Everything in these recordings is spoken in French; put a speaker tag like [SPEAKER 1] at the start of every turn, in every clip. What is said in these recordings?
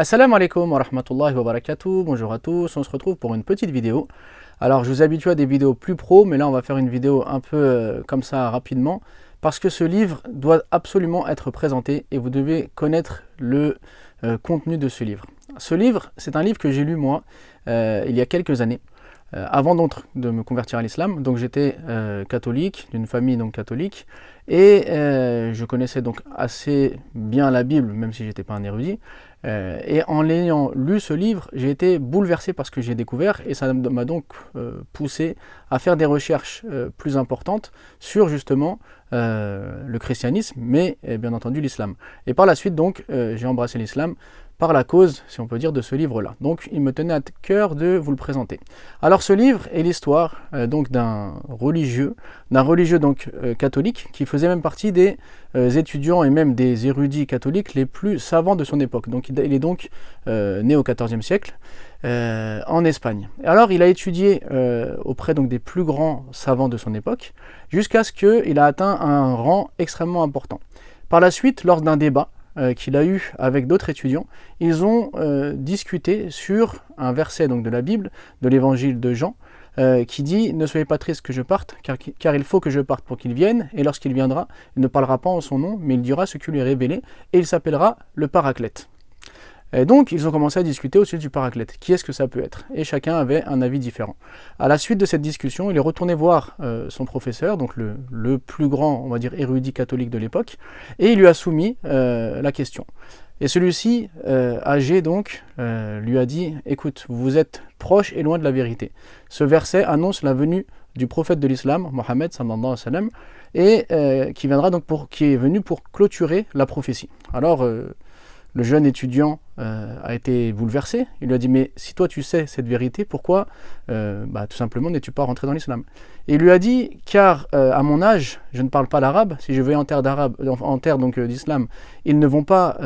[SPEAKER 1] Assalamu alaikum wa rahmatullahi wa barakatuh, bonjour à tous, on se retrouve pour une petite vidéo. Alors je vous habitue à des vidéos plus pro, mais là on va faire une vidéo un peu comme ça rapidement, parce que ce livre doit absolument être présenté et vous devez connaître le contenu de ce livre. Ce livre, c'est un livre que j'ai lu moi il y a quelques années, avant donc de me convertir à l'islam. Donc j'étais catholique, d'une famille donc catholique, et je connaissais donc assez bien la Bible, même si j'étais pas un érudit. Et en l'ayant lu ce livre, j'ai été bouleversé par ce que j'ai découvert, et ça m'a donc poussé à faire des recherches plus importantes sur justement le christianisme, mais bien entendu l'islam. Et par la suite donc j'ai embrassé l'islam par la cause, si on peut dire, de ce livre-là. Donc il me tenait à cœur de vous le présenter. Alors ce livre est l'histoire donc d'un religieux donc catholique, qui faisait même partie des étudiants et même des érudits catholiques les plus savants de son époque. Donc il est donc né au XIVe siècle en Espagne. Alors il a étudié auprès donc des plus grands savants de son époque, jusqu'à ce qu'il a atteint un rang extrêmement important. Par la suite, lors d'un débat qu'il a eu avec d'autres étudiants, ils ont discuté sur un verset donc de la Bible, de l'évangile de Jean, qui dit « Ne soyez pas tristes que je parte, car il faut que je parte pour qu'il vienne, et lorsqu'il viendra, il ne parlera pas en son nom, mais il dira ce qui lui est révélé, et il s'appellera le Paraclète. » Et donc, ils ont commencé à discuter au sujet du Paraclète. Qui est-ce que ça peut être? Et chacun avait un avis différent. À la suite de cette discussion, il est retourné voir son professeur, donc le plus grand, on va dire, érudit catholique de l'époque, et il lui a soumis la question. Et celui-ci, âgé donc, lui a dit « Écoute, vous êtes proche et loin de la vérité. Ce verset annonce la venue du prophète de l'islam, Mohammed sallallahu alayhi wa sallam, et qui est venu pour clôturer la prophétie. » Alors, le jeune étudiant a été bouleversé. Il lui a dit « Mais si toi tu sais cette vérité, pourquoi tout simplement n'es-tu pas rentré dans l'islam ?» Et il lui a dit « Car à mon âge, je ne parle pas l'arabe. Si je vais en terre d'islam, ils ne vont pas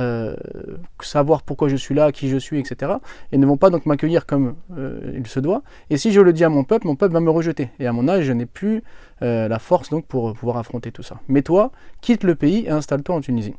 [SPEAKER 1] savoir pourquoi je suis là, qui je suis, etc. Ils ne vont pas donc m'accueillir comme il se doit. Et si je le dis à mon peuple va me rejeter. Et à mon âge, je n'ai plus la force donc pour pouvoir affronter tout ça. Mais toi, quitte le pays et installe-toi en Tunisie. »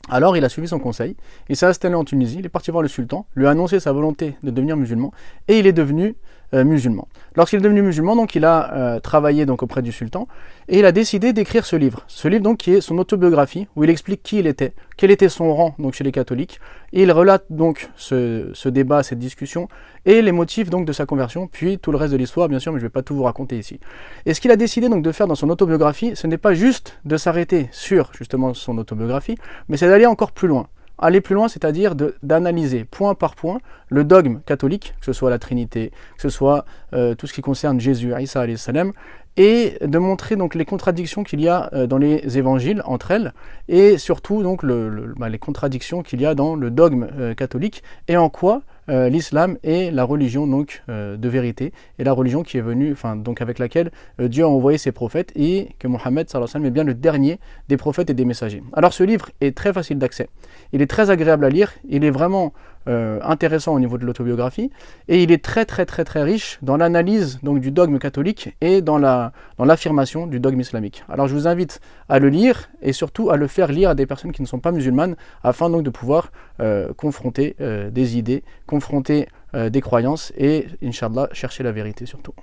[SPEAKER 1] Alors il a suivi son conseil, il s'est installé en Tunisie, il est parti voir le sultan, lui a annoncé sa volonté de devenir musulman, et il est devenu musulman. Lorsqu'il est devenu musulman, donc, il a travaillé donc, auprès du sultan, et il a décidé d'écrire ce livre. Ce livre donc, qui est son autobiographie, où il explique qui il était, quel était son rang donc, chez les catholiques, et il relate donc ce débat, cette discussion, et les motifs donc, de sa conversion, puis tout le reste de l'histoire, bien sûr, mais je ne vais pas tout vous raconter ici. Et ce qu'il a décidé donc, de faire dans son autobiographie, ce n'est pas juste de s'arrêter sur justement son autobiographie, mais c'est d'aller encore plus loin. Aller plus loin, c'est-à-dire d'analyser point par point le dogme catholique, que ce soit la Trinité, que ce soit tout ce qui concerne Jésus, Isa alayhi salam, et de montrer donc les contradictions qu'il y a dans les évangiles entre elles, et surtout donc les contradictions qu'il y a dans le dogme catholique, et en quoi l'islam est la religion donc de vérité, et la religion qui est venue, donc avec laquelle Dieu a envoyé ses prophètes, et que Mohammed sallallahu alayhi wa sallam est bien le dernier des prophètes et des messagers. Alors ce livre est très facile d'accès, il est très agréable à lire, il est vraiment intéressant au niveau de l'autobiographie, et il est très riche dans l'analyse donc du dogme catholique et dans l'affirmation du dogme islamique. Alors je vous invite à le lire et surtout à le faire lire à des personnes qui ne sont pas musulmanes, afin donc de pouvoir confronter des idées, confronter des croyances et, Inch'Allah, chercher la vérité surtout.